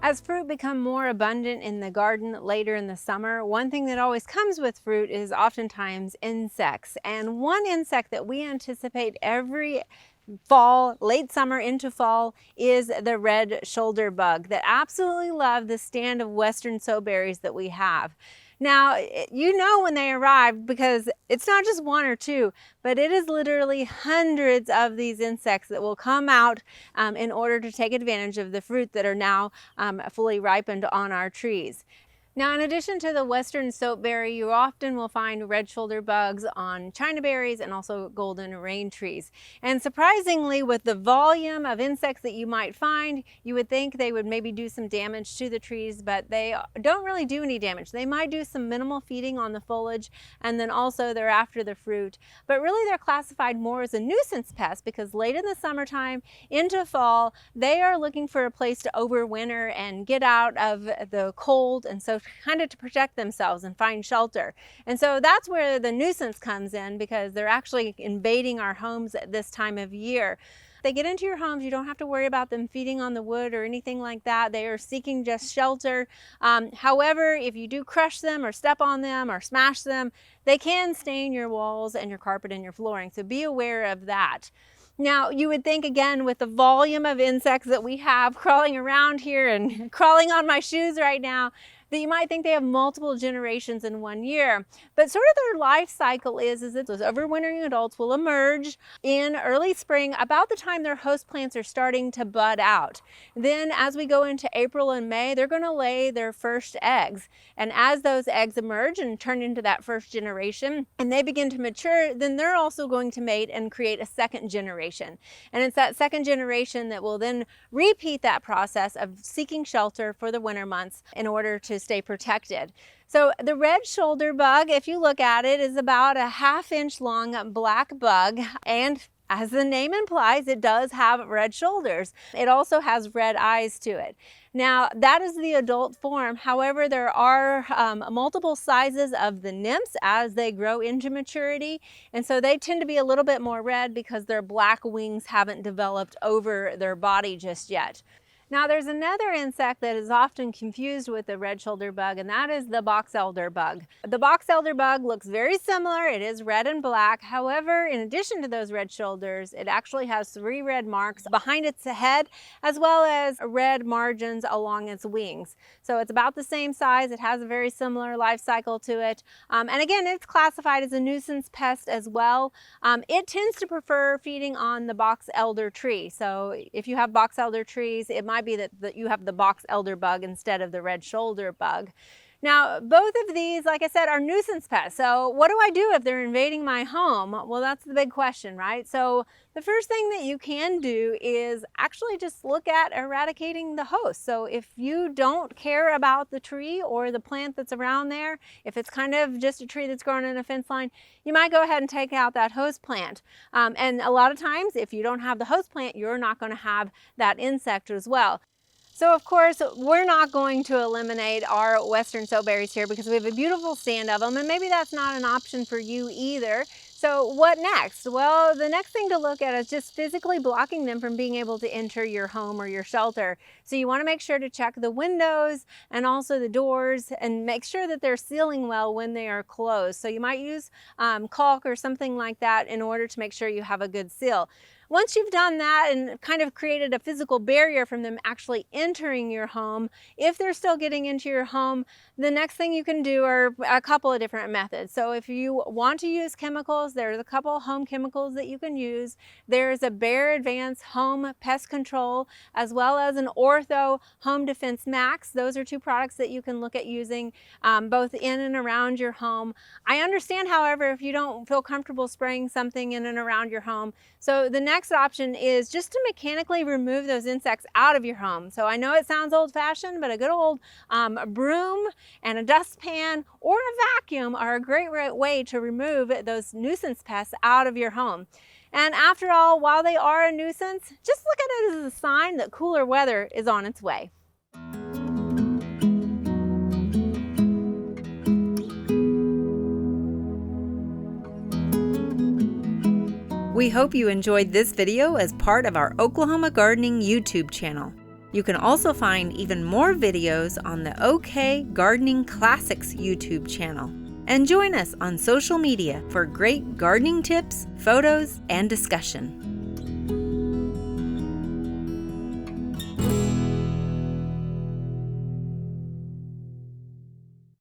As fruit become more abundant in the garden later in the summer, one thing that always comes with fruit is oftentimes insects. And one insect that we anticipate every fall, late summer into fall, is the red shoulder bug that absolutely love the stand of western soberries that we have. Now, you know when they arrive because it's not just one or two, but it is literally hundreds of these insects that will come out in order to take advantage of the fruit that are now fully ripened on our trees. Now, in addition to the western soapberry, you often will find red shoulder bugs on china berries and also golden rain trees. And surprisingly, with the volume of insects that you might find, you would think they would maybe do some damage to the trees, but they don't really do any damage. They might do some minimal feeding on the foliage, and then also they're after the fruit. But really, they're classified more as a nuisance pest because late in the summertime into fall, they are looking for a place to overwinter and get out of the cold, and so kind of to protect themselves and find shelter. And so that's where the nuisance comes in, because they're actually invading our homes at this time of year. They get into your homes, you don't have to worry about them feeding on the wood or anything like that. They are seeking just shelter. However, if you do crush them or step on them or smash them, they can stain your walls and your carpet and your flooring. So be aware of that. Now, you would think, again, with the volume of insects that we have crawling around here and crawling on my shoes right now, that you might think they have multiple generations in one year. But sort of their life cycle is that those overwintering adults will emerge in early spring, about the time their host plants are starting to bud out. Then as we go into April and May, they're going to lay their first eggs. And as those eggs emerge and turn into that first generation, and they begin to mature, then they're also going to mate and create a second generation. And it's that second generation that will then repeat that process of seeking shelter for the winter months in order to stay protected. So the red shoulder bug, if you look at it, is about a ½ inch long black bug, and as the name implies, it does have red shoulders. It also has red eyes to it. Now, that is the adult form. However, there are multiple sizes of the nymphs as they grow into maturity, and so they tend to be a little bit more red because their black wings haven't developed over their body just yet. Now, there's another insect that is often confused with the red shoulder bug, and that is the box elder bug. The box elder bug looks very similar. It is red and black. However, in addition to those red shoulders, it actually has 3 red marks behind its head, as well as red margins along its wings. So it's about the same size. It has a very similar life cycle to it. And again, it's classified as a nuisance pest as well. It tends to prefer feeding on the box elder tree. So if you have box elder trees, it might be that you have the box elder bug instead of the red shoulder bug. Now, both of these, like I said, are nuisance pests. So what do I do if they're invading my home? Well, that's the big question, right? So the first thing that you can do is actually just look at eradicating the host. So if you don't care about the tree or the plant that's around there, if it's kind of just a tree that's growing in a fence line, you might go ahead and take out that host plant. And a lot of times, if you don't have the host plant, you're not going to have that insect as well. So of course, we're not going to eliminate our western soapberries here because we have a beautiful stand of them, and maybe that's not an option for you either. So what next? Well, the next thing to look at is just physically blocking them from being able to enter your home or your shelter. So you want to make sure to check the windows and also the doors and make sure that they're sealing well when they are closed. So you might use caulk or something like that in order to make sure you have a good seal. Once you've done that and kind of created a physical barrier from them actually entering your home, if they're still getting into your home, the next thing you can do are a couple of different methods. So if you want to use chemicals, there's a couple home chemicals that you can use. There's a Bayer Advanced Home Pest Control, as well as an Ortho Home Defense Max. Those are 2 products that you can look at using both in and around your home. I understand, however, if you don't feel comfortable spraying something in and around your home. So the next option is just to mechanically remove those insects out of your home. So I know it sounds old-fashioned, but a good old broom and a dustpan or a vacuum are a great way to remove those nuisance pests out of your home. And after all, while they are a nuisance, just look at it as a sign that cooler weather is on its way. We hope you enjoyed this video as part of our Oklahoma Gardening YouTube channel. You can also find even more videos on the OK Gardening Classics YouTube channel. And join us on social media for great gardening tips, photos, and discussion.